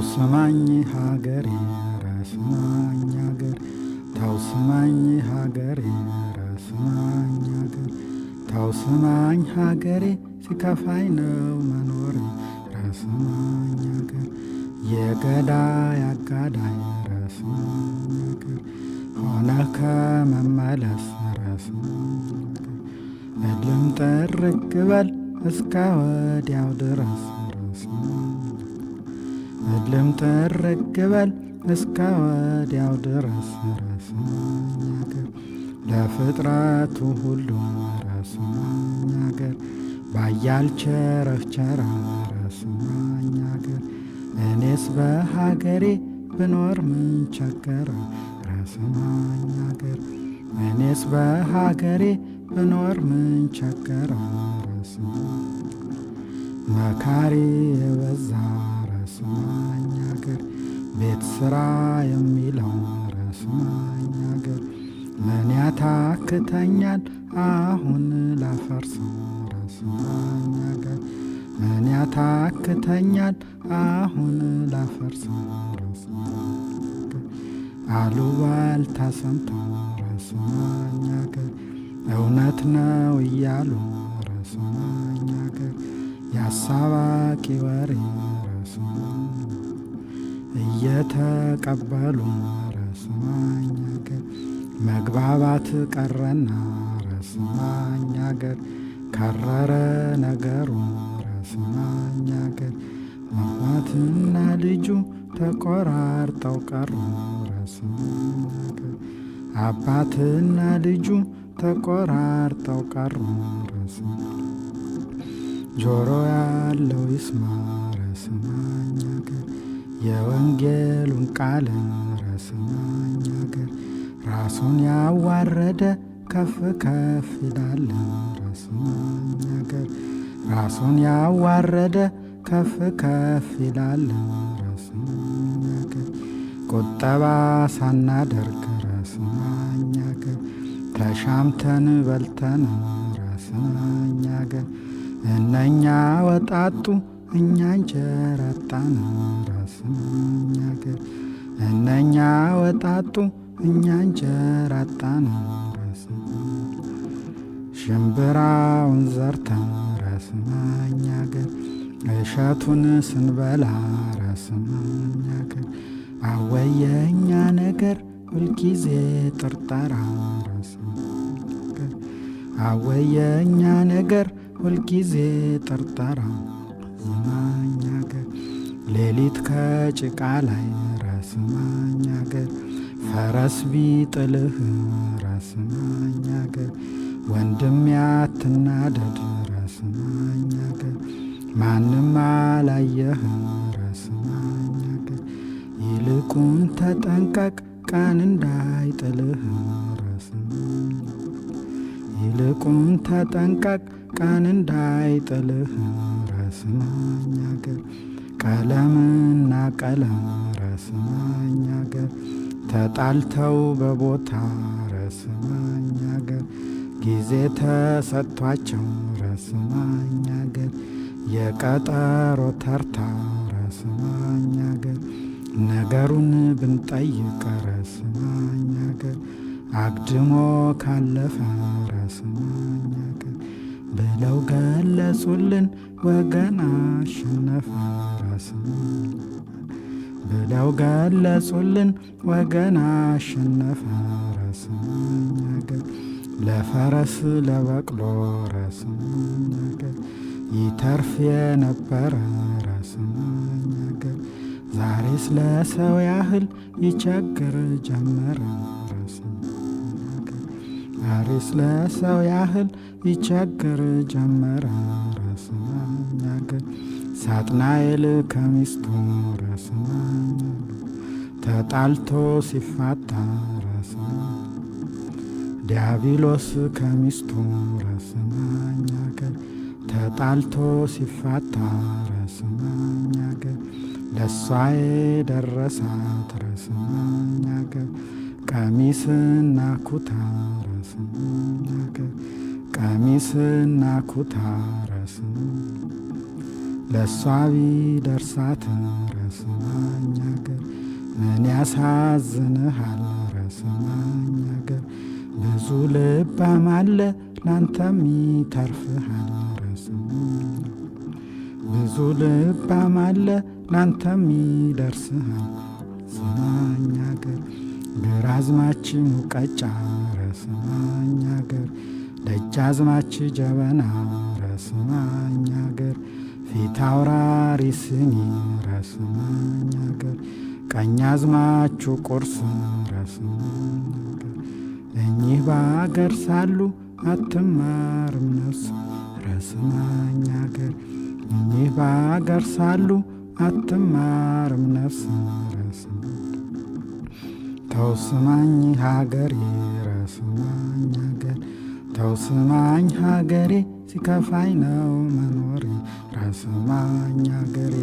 ስማኝ ሀገሬ ስማኝ ሀገር ተው ስማኝ ሀገሬ ስማኝ ሀገር ተው ስማኝ ሀገሬ ሲከፋኝ ነው መኖር ስማኝ ሀገር የገዳይ አጋዳይ ስማኝ ሀገር ሆነ ከመመለስ ስማኝ ሀገር እልም ጥርግ በል እስከ ወዲያው ድረስ እልም ጥርግ በል እስከ ወዲያው ድረስ ስማኝ ሀገር ለፍጥረቱ ሁሉ ስማኝ ሀገር ባያል ቸረፍቸራ ስማኝ ሀገር እኔስ በሀገሬ ብኖር ምን ቸገረ ስማኝ ሀገር እኔስ በሀገሬ ብኖር ምን ቸገረ መካሪ የበዛ ስማኝ ሀገር ቤት ሥራ የሚለው ስማኝ ሀገር ምን ያታክተኛል አሁን ላፈርሰው ስማኝ ሀገር ምን ያታክተኛል አሁን ላፈርሰው አሉባልታ ሰምተው ስማኝ ሀገር እውነት ነው እያሉ ስማኝ ሀገር የአሳባቂ ወሬ እየተቀበሉ ስማኝ ሀገር መግባባት ቀረና ስማኝ ሀገር ከረረ ነገሩ ስማኝ ሀገር አባትና ልጁ ተቆራርጠው ቀሩ ስማኝ ሀገር አባትና ልጁ ተቆራርጠው ቀሩ ጆሮ ያለው ይስማ ስማኝ ሀገር የወንጌሉን ቃል ስማኝ ሀገር ራሱን ያዋረደ ከፍ ከፍ ይላል ስማኝ ሀገር ራሱን ያዋረደ ከፍ ከፍ ይላል ስማኝ ሀገር ቁጠባ ሳናደርግ ስማኝ ሀገር ተሻምተን በልተን ስማኝ ሀገር እነኛ ወጣጡ እኛ እንጀራ አጣን ስማኝ ሀገር እነኛ ወጣጡ እኛ እንጀራ አጣን ሽምብራውን ዘርተን ስማኝ ሀገር እሸቱን ስንበላ ስማኝ ሀገር አወየኛ ነገር ሁልጊዜ ጥርጠራ አወየኛ ነገር ሁልጊዜ ጥርጠራ ስማኝ ሀገር ሌሊት ከጭቃ ላይ ስማኝ ሀገር ፈረስ ቢጥልህ ስማኝ ሀገር ወንድም ያትናደድ ስማኝ ሀገር ማንም አላየህ ስማኝ ሀገር ይልቁን ተጠንቀቅ ቀን እንዳይጥልህ ይልቁን ተጠንቀቅ ቀን እንዳይጥልህ ስማኝ ሀገር ቀለምና ቀለም ስማኝ ሀገር ተጣልተው በቦታ ስማኝ ሀገር ጊዜ ተሰጥቷቸው ስማኝ ሀገር የቀጠሮ ተርታ ስማኝ ሀገር ነገሩን ብንጠይቅ ስማኝ ሀገር አግድሞ ካለፈ ስማኝ ሀገር ብለው ገለጹልን ወገን አሸነፈ ስማኝ ብለው ገለጹልን ወገን አሸነፈ ስማኝ ሀገር ለፈረስ ለበቅሎ ስማኝ ሀገር ይተርፍ የነበረ ስማኝ ሀገር ዛሬስ ለሰው ያህል ይቸግር ጀመረ ዛሬስ ለሰው ያህል ይቸግር ጀመረ ስማኝ ሀገር ሳጥናኤል ከሚስቱ ስማኝ ተጣልቶ ሲፋታ ዲያብሎስ ከሚስቱ ስማኝ ሀገር ተጣልቶ ሲፋታ ስማኝ ሀገር ለሷ የደረሳት ስማኝ ሀገር ቀሚስና ኩታ ስማኝ ሀገር ቀሚስና ኩታ ለሷ ቢደርሳት ስማኝ ምን ያሳዝንሃል ረስማኝ አገር ብዙ ልባም አለ ላንተም ይተርፍሃል ረስማኝ ብዙ ልባም አለ ላንተም ይደርስሃል ረስማኝ አገር ግራዝማች ሙቀጫ ረስማኝ አገር ደጃዝማች ጀበና ረስማኝ አገር ፊት አውራሪ ስኒ ረስማኝ አገር ቀኛዝማቹ ቁርስ ረስማኝ አገር እኚህ በአገር ሳሉ አትማርም ነፍስ ረስማኝ አገር እኚህ በአገር ሳሉ አትማርም ነፍስ ረስማኝ ተው ስማኝ ሀገሬ ረስማኝ አገር ተው ስማኝ ሀገሬ ሲከፋኝ ነው መኖሬ ረስማኝ አገሬ